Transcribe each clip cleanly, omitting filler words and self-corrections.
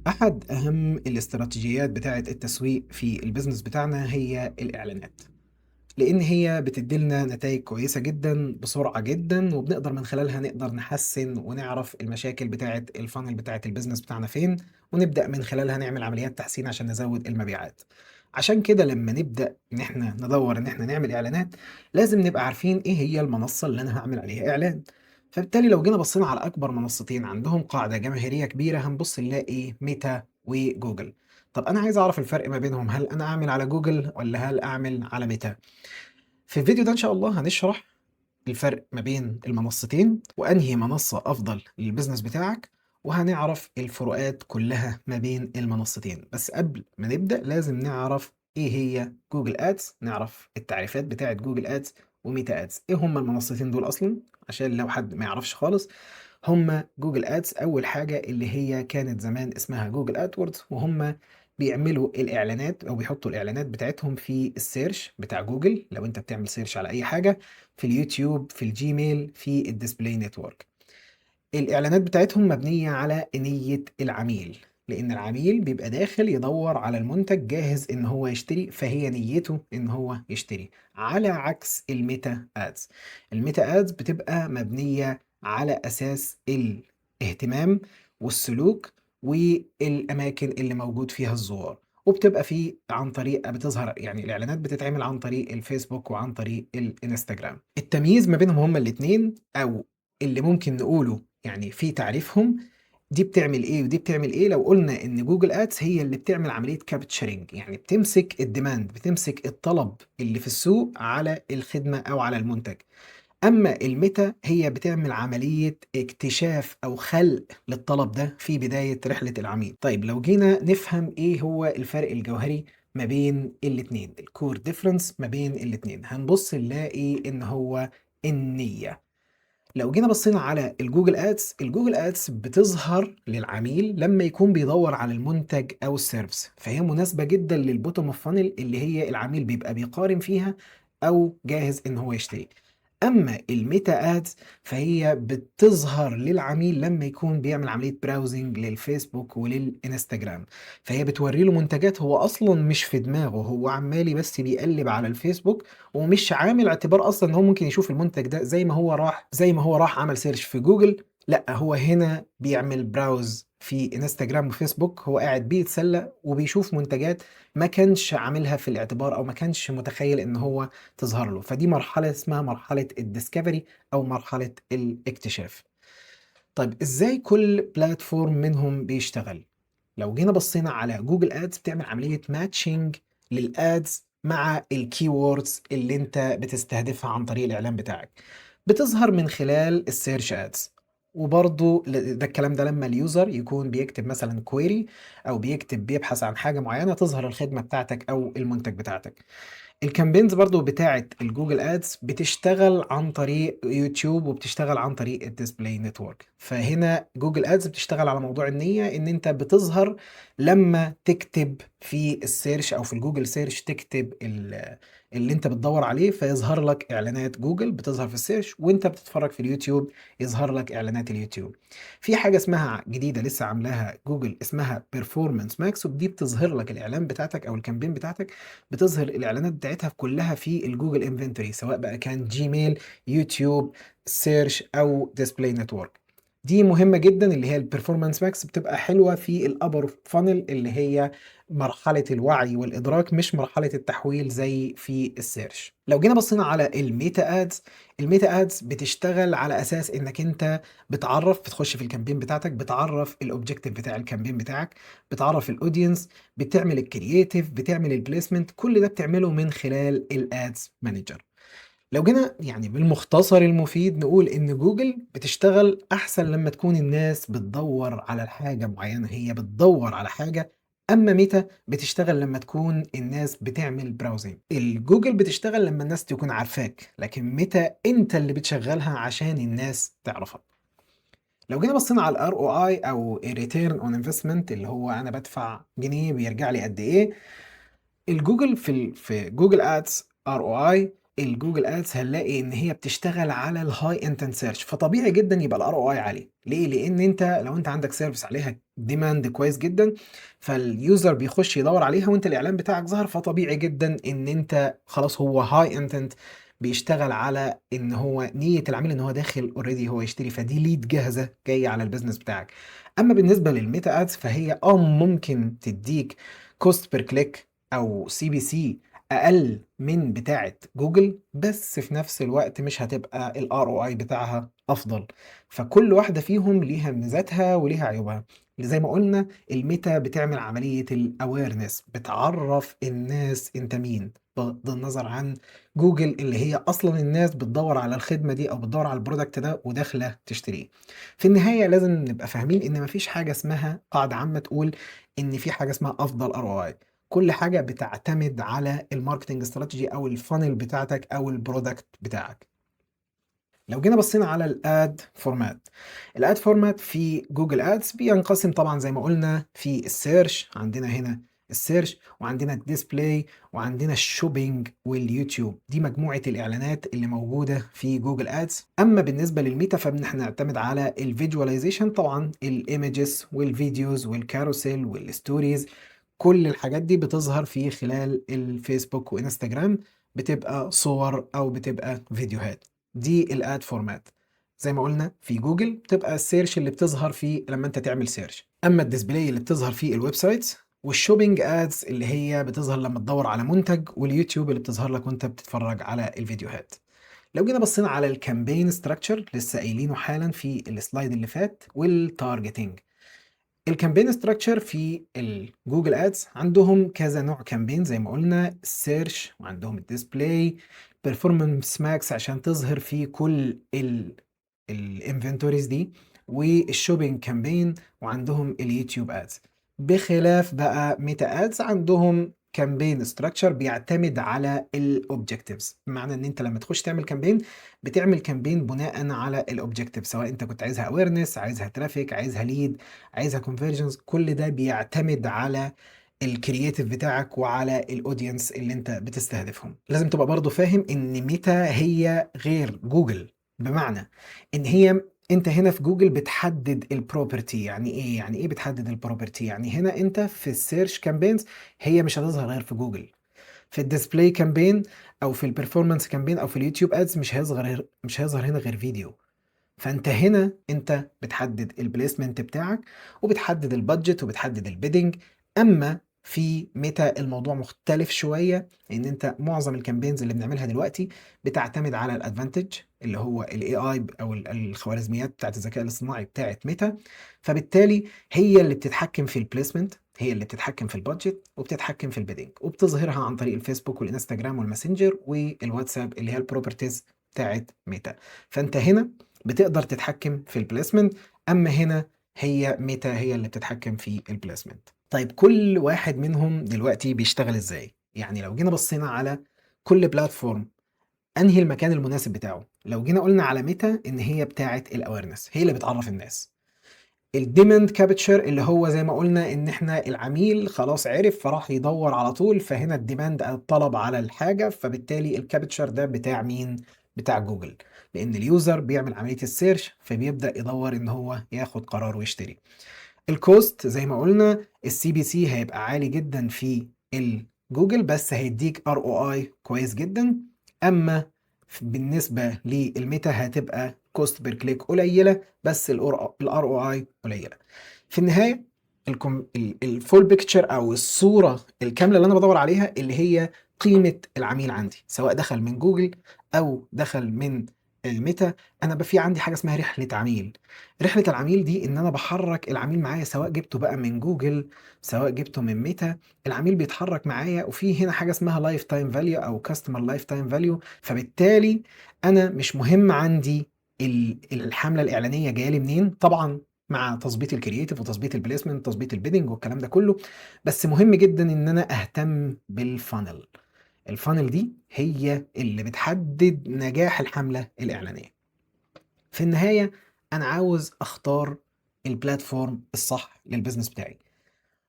أحد أهم الاستراتيجيات بتاعة التسويق في البيزنس بتاعنا هي الإعلانات، لأن هي بتدي لنا نتائج كويسة جدا بسرعة جدا، وبنقدر من خلالها نحسن ونعرف المشاكل بتاعة الفانل بتاعة البيزنس بتاعنا فين، ونبدأ من خلالها نعمل عمليات تحسين عشان نزود المبيعات. عشان كده لما نبدأ إن إحنا ندور إن إحنا نعمل إعلانات، لازم نبقى عارفين إيه هي المنصة اللي أنا هعمل عليها إعلان. فبالتالي لو جينا بصينا على أكبر منصتين عندهم قاعدة جماهيرية كبيرة، هنبص نلاقي ميتا وجوجل. طب أنا عايز أعرف الفرق ما بينهم، هل أنا أعمل على جوجل ولا هل أعمل على ميتا؟ في الفيديو ده إن شاء الله هنشرح الفرق ما بين المنصتين وأنهي منصة أفضل للبيزنس بتاعك، وهنعرف الفروقات كلها ما بين المنصتين. بس قبل ما نبدأ لازم نعرف إيه هي جوجل أدز، نعرف التعريفات بتاعة جوجل أدز وميتا أدز. إيه هما المنصتين دول أصلا عشان لو حد ما يعرفش خالص؟ هما جوجل أدز أول حاجة اللي هي كانت زمان اسمها جوجل أدوردز، وهم بيعملوا الإعلانات أو بيحطوا الإعلانات بتاعتهم في السيرش بتاع جوجل. لو أنت بتعمل سيرش على أي حاجة في اليوتيوب، في الجيميل، في الديسبلاي نتورك، الإعلانات بتاعتهم مبنية على نية العميل، لأن العميل بيبقى داخل يدور على المنتج جاهز إن هو يشتري، فهي نيته إن هو يشتري. على عكس الميتا آدز، الميتا آدز بتبقى مبنية على أساس الاهتمام والسلوك والأماكن اللي موجود فيها الزوار، وبتبقى فيه عن طريق بتظهر، يعني الإعلانات بتتعمل عن طريق الفيسبوك وعن طريق الانستجرام. التمييز ما بينهم هما الاتنين، أو اللي ممكن نقوله يعني في تعريفهم، دي بتعمل ايه ودي بتعمل ايه. لو قلنا ان جوجل ادز هي اللي بتعمل عملية كابتشرنج، يعني بتمسك الديماند، بتمسك الطلب اللي في السوق على الخدمة او على المنتج. اما الميتا هي بتعمل عملية اكتشاف او خلق للطلب ده في بداية رحلة العميل. طيب لو جينا نفهم ايه هو الفرق الجوهري ما بين الاتنين، الكور ديفرنس ما بين الاتنين، هنبص نلاقي ان هو النية. لو جينا بصينا على الجوجل ادز، الجوجل ادز بتظهر للعميل لما يكون بيدور على المنتج او السيرفيس، فهي مناسبة جدا للبوتوم اوف فانل اللي هي العميل بيبقى بيقارن فيها او جاهز ان هو يشتري. اما الميتا ادز فهي بتظهر للعميل لما يكون بيعمل عملية براوزنج للفيسبوك وللانستجرام، فهي بتوري له منتجات هو اصلا مش في دماغه، هو عمالي بس بيقلب على الفيسبوك ومش عامل اعتبار اصلا ان هو ممكن يشوف المنتج ده. زي ما هو راح عمل سيرش في جوجل، لا هو هنا بيعمل براوز في انستجرام وفيسبوك، هو قاعد بيتسلى وبيشوف منتجات ما كانش عاملها في الاعتبار او ما كانش متخيل ان هو تظهر له. فدي مرحلة اسمها مرحلة الديسكفري او مرحلة الاكتشاف. طيب ازاي كل بلاتفورم منهم بيشتغل؟ لو جينا بصينا على جوجل ادز، بتعمل عملية ماتشنج للادز مع الكيوردز اللي انت بتستهدفها عن طريق الاعلان بتاعك، بتظهر من خلال السيرش ادز. وبرضو ده الكلام ده لما اليوزر يكون بيكتب مثلا كويري او بيبحث عن حاجة معينة، تظهر الخدمة بتاعتك او المنتج بتاعتك. الكامبينز برضو بتاعة الجوجل ادز بتشتغل عن طريق يوتيوب وبتشتغل عن طريق الديسبلاي نتورك. فهنا جوجل ادز بتشتغل على موضوع النية، ان انت بتظهر لما تكتب في السيرش او في الجوجل سيرش، تكتب اللي انت بتدور عليه فيظهر لك اعلانات جوجل بتظهر في السيرش، وانت بتتفرج في اليوتيوب يظهر لك اعلانات اليوتيوب. في حاجة اسمها جديدة لسه عاملاها جوجل اسمها بيرفورمانس ماكس، ودي بتظهر لك الاعلان بتاعتك او الكامبين بتاعتك، بتظهر الاعلانات بتاعتها كلها في الجوجل انفنتوري، سواء بقى كان جيميل، يوتيوب، سيرش او ديسبلاي نتورك. دي مهمة جدا، اللي هي البرفورمانس ماكس بتبقى حلوة في الابر فانل اللي هي مرحلة الوعي والإدراك، مش مرحلة التحويل زي في السيرش. لو جينا بصينا على الميتا ادز، الميتا ادز بتشتغل على اساس انك انت بتخش في الكامبين بتاعتك، بتعرف الاوبجيكتيف بتاع الكامبين بتاعك، بتعرف الاودينس، بتعمل الكرييتيف، بتعمل البليسمنت، كل ده بتعمله من خلال الادز مانجر. لو جينا يعني بالمختصر المفيد نقول ان جوجل بتشتغل احسن لما تكون الناس بتدور على الحاجة معينة، هي بتدور على حاجة. اما ميتا بتشتغل لما تكون الناس بتعمل براوزنج. الجوجل بتشتغل لما الناس تكون عارفاك، لكن ميتا انت اللي بتشغلها عشان الناس تعرفك. لو جينا بصينا على الار او اي او ريتيرن اون انفستمنت، اللي هو انا بدفع جنيه بيرجع لي قد ايه، الجوجل في جوجل ادز ار او اي الجوجل ادز هنلاقي ان هي بتشتغل على الهاي انتنت سيرش، فطبيعي جدا يبقى الار او اي عالي. ليه؟ لان انت لو انت عندك سيرفيس عليها ديماند كويس جدا، فاليوزر بيخش يدور عليها وانت الاعلان بتاعك ظهر، فطبيعي جدا ان انت خلاص هو هاي انتنت، بيشتغل على ان هو نية العميل ان هو داخل اوريدي هو يشتري، فدي ليد جاهزة جاية على البيزنس بتاعك. اما بالنسبة للميتا ادز فهي ممكن تديك كوست بير كليك او سي بي سي اقل من بتاعه جوجل، بس في نفس الوقت مش هتبقى الار او اي بتاعها افضل. فكل واحده فيهم ليها ميزاتها وليها عيوبها. زي ما قلنا الميتا بتعمل عمليه الاويرنس، بتعرف الناس انت مين، بغض النظر عن جوجل اللي هي اصلا الناس بتدور على الخدمه دي او بتدور على البرودكت ده وداخله تشتريه. في النهايه لازم نبقى فاهمين ان مفيش حاجه اسمها قاعده عامه تقول ان في حاجه اسمها افضل ار او اي. كل حاجة بتعتمد على الماركتنج استراتيجي او الفانل بتاعتك او البرودكت بتاعك. لو جينا بصينا على الاد فورمات، الاد فورمات في جوجل ادز بينقسم طبعا زي ما قلنا في السيرش، عندنا هنا السيرش وعندنا الديسبلاي وعندنا الشوبينج واليوتيوب. دي مجموعة الإعلانات اللي موجودة في جوجل ادز. أما بالنسبة للميتا فبنحن نعتمد على الفيجواليزيشن، طبعا الايمجز والفيديوز والكاروسيل والستوريز، كل الحاجات دي بتظهر في خلال الفيسبوك وانستجرام، بتبقى صور او بتبقى فيديوهات. دي الاد فورمات. زي ما قلنا في جوجل بتبقى السيرش اللي بتظهر فيه لما انت تعمل سيرش، اما الديسبلاي اللي بتظهر فيه الويب سايتس، والشوبينج ادز اللي هي بتظهر لما تدور على منتج، واليوتيوب اللي بتظهر لك وانت بتتفرج على الفيديوهات. لو جينا بصينا على الكامبين ستراكشر لسه قايلينه حالا في السلايد اللي فات، والتارجتنج. الكامبين ستراكشر في الجوجل ادز عندهم كذا نوع كامبين زي ما قلنا، السيرش وعندهم الديسبلاي، بيرفورمانس ماكس عشان تظهر في كل الانفنتوريز دي، والشوبينج كامبين، وعندهم اليوتيوب ادز. بخلاف بقى ميتا ادز عندهم كامبين ستراكشر بيعتمد على الاوبجكتيفز، بمعنى ان انت لما تخش تعمل كامبين بتعمل كامبين بناء على الاوبجكتيف، سواء انت كنت عايزها اويرنس، عايزها ترافيك، عايزها ليد، عايزها كونفرجنز، كل ده بيعتمد على الكرييتيف بتاعك وعلى الاودينس اللي انت بتستهدفهم. لازم تبقى برضو فاهم ان ميتا هي غير جوجل، بمعنى ان هي انت هنا في جوجل بتحدد البروبرتي. يعني ايه؟ يعني ايه بتحدد البروبرتي؟ يعني هنا انت في السيرش كامبينز هي مش هتظهر غير في جوجل، في الديسبلاي كامبين او في البرفورمانس كامبين او في اليوتيوب ادز مش هيظهر هنا غير فيديو. فانت هنا انت بتحدد البليسمنت بتاعك وبتحدد البادجت وبتحدد البيدنج. اما في ميتا الموضوع مختلف شويه، ان انت معظم الكامبينز اللي بنعملها دلوقتي بتعتمد على الادفانتج اللي هو الاي اي او الخوارزميات بتاعت الذكاء الاصطناعي بتاعت ميتا. فبالتالي هي اللي بتتحكم في البليسمنت، هي اللي بتتحكم في البادجت وبتتحكم في البيدنج، وبتظهرها عن طريق الفيسبوك والانستجرام والماسنجر والواتساب اللي هي البروبرتيز بتاعت ميتا. فانت هنا بتقدر تتحكم في البليسمنت، اما هنا هي ميتا هي اللي بتتحكم في البليسمنت. طيب كل واحد منهم دلوقتي بيشتغل ازاي؟ يعني لو جينا بصينا على كل بلاتفورم انهي المكان المناسب بتاعه، لو جينا قلنا على ميتا ان هي بتاعه الاويرنس، هي اللي بتعرف الناس. الديماند كابتشر اللي هو زي ما قلنا ان احنا العميل خلاص عرف فراح يدور على طول، فهنا الديماند الطلب على الحاجة، فبالتالي الكابتشر ده بتاع مين؟ بتاع جوجل، لان اليوزر بيعمل عملية السيرش فبيبدأ يدور ان هو ياخد قرار ويشتري. الكوست زي ما قلنا السي بي سي هيبقى عالي جدا في الجوجل، بس هيديك ار او اي كويس جدا. اما بالنسبه للميتا هتبقى كوست بير كليك قليله، بس الار او اي قليله. في النهايه الفول بيكتشر او الصوره الكامله اللي انا بدور عليها اللي هي قيمه العميل عندي، سواء دخل من جوجل او دخل من الميتا. انا بقى في عندي حاجه اسمها رحله عميل. رحلة العميل دي ان انا بحرك العميل معايا، سواء جبته بقى من جوجل سواء جبته من ميتا، العميل بيتحرك معايا. وفي هنا حاجة اسمها لايف تايم فاليو او كاستمر لايف تايم فاليو. فبالتالي انا مش مهم عندي الحملة الإعلانية جاية لي منين، طبعا مع تظبيط الكرييتيف وتظبيط البليسمنت تظبيط البيدنج والكلام ده كله، بس مهم جدا ان انا اهتم بالفانل. الفانل دي هي اللي بتحدد نجاح الحملة الإعلانية. في النهاية أنا عاوز أختار البلاتفورم الصح للبزنس بتاعي.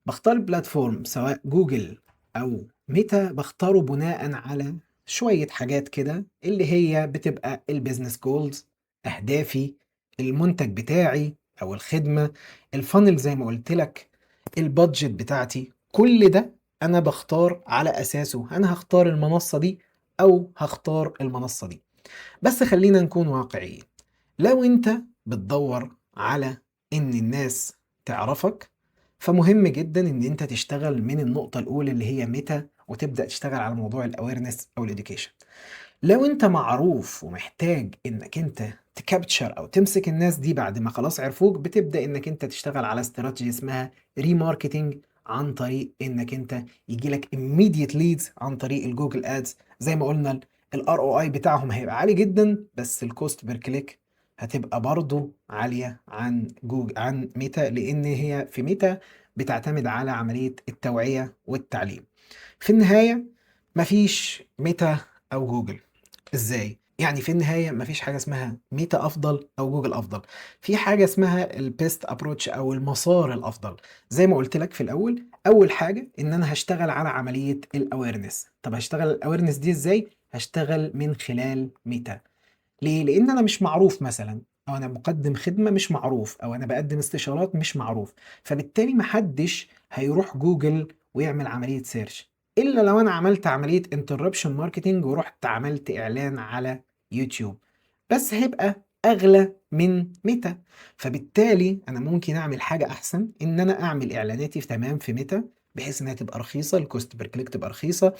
بختار البلاتفورم سواء جوجل أو ميتا، بختاره بناء على شوية حاجات كده اللي هي بتبقى الbusiness goals، أهدافي، المنتج بتاعي أو الخدمة، الfunnel زي ما قُلت لك، الbudget بتاعتي، كل ده أنا باختار على أساسه أنا هاختار المنصة دي أو هاختار المنصة دي. بس خلّينا نكون واقعيين، لو أنت بتدوّر على إن الناس تعرفك، فمهم جدًا إن أنت تشتغل من النقطة الأولى اللي هي متى، وتبدأ تشتغل على موضوع الawareness أو الeducation. لو أنت معروف ومحتاج إنك أنت تcapture أو تمسك الناس دي بعد ما خلاص عرفوك، بتبدأ إنك أنت تشتغل على استراتيجي اسمها remarketing عن طريق إنك أنت ييجي لك immediate leads عن طريق الجوجل ads. زي ما قُلنا الROI بتاعهم هيبقى عالي جدًا، بس الcost per click هتبقى برضه عالية عن ميتا، لإن هي في ميتا بتعتمد على عملية التوعية والتعليم. في النهاية ما فيش ميتا أو جوجل. إزاي؟ يعني في النهاية ما فيش حاجة اسمها ميتا أفضل أو جوجل أفضل، في حاجة اسمها الbest approach أو المسار الأفضل. زي ما قُلت لك في الأول، أول حاجة إن أنا هاشتغل على عملية الawareness. طب هاشتغل الawareness دي إزاي؟ هاشتغل من خلال ميتا. ليه؟ لإن أنا مش معروف مثلًا، أو أنا مقدّم خدمة مش معروف، أو أنا باقدّم استشارات مش معروف، فبالتالي ما حدّش هيروح جوجل ويعمل عملية search، إلا لو أنا عملت عملية interruption marketing ورُحت عملت إعلان على يوتيوب، بس هيبقى أغلى من ميتا. فبالتالي أنا ممكن أعمل حاجة أحسن، إن أنا أعمل إعلاناتي في ميتا، بحيث إنها تبقى رخيصة، الcost per click تبقى رخيصة،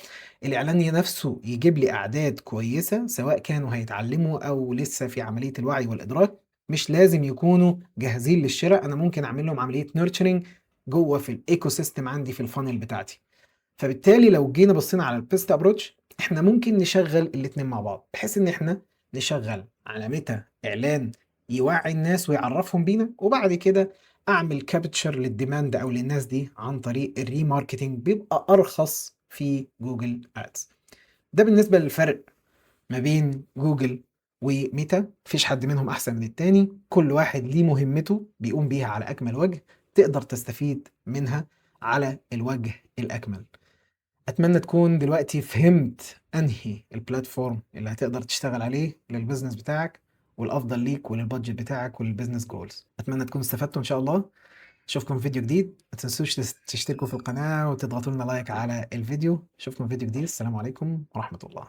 الإعلان نفسه يجيب لي أعداد كويسة، سواء كانوا هيتعلموا أو لسه في عملية الوعي والإدراك، مش لازم يكونوا جاهزين للشراء، أنا ممكن أعمل لهم عملية nurturing جوه في الecosystem عندي في الfunnel بتاعتي. فبالتالي لو جينا بصينا على البيست ابروتش، احنا ممكن نشغل الاتنين مع بعض، بحيث ان احنا نشغل على ميتا اعلان يوعي الناس ويعرفهم بينا، وبعد كده اعمل كابتشر للديماند او للناس دي عن طريق الريماركتينج، بيبقى ارخص في جوجل ادز. ده بالنسبة للفرق ما بين جوجل وميتا. مفيش حد منهم احسن من التاني، كل واحد ليه مهمته بيقوم بيها على اكمل وجه، تقدر تستفيد منها على الوجه الاكمل. أتمنى تكون دلوقتي فهمت أنهي البلاتفورم اللي هتقدر تشتغل عليه للبيزنس بتاعك، والأفضل ليك وللبادجت بتاعك وللبيزنس جولز. أتمنى تكونوا استفدتوا إن شاء الله. أشوفكم في فيديو جديد، ما تنسوش تشتركوا في القناة وتضغطوا لنا لايك على الفيديو. أشوفكم في فيديو جديد، السلام عليكم ورحمة الله.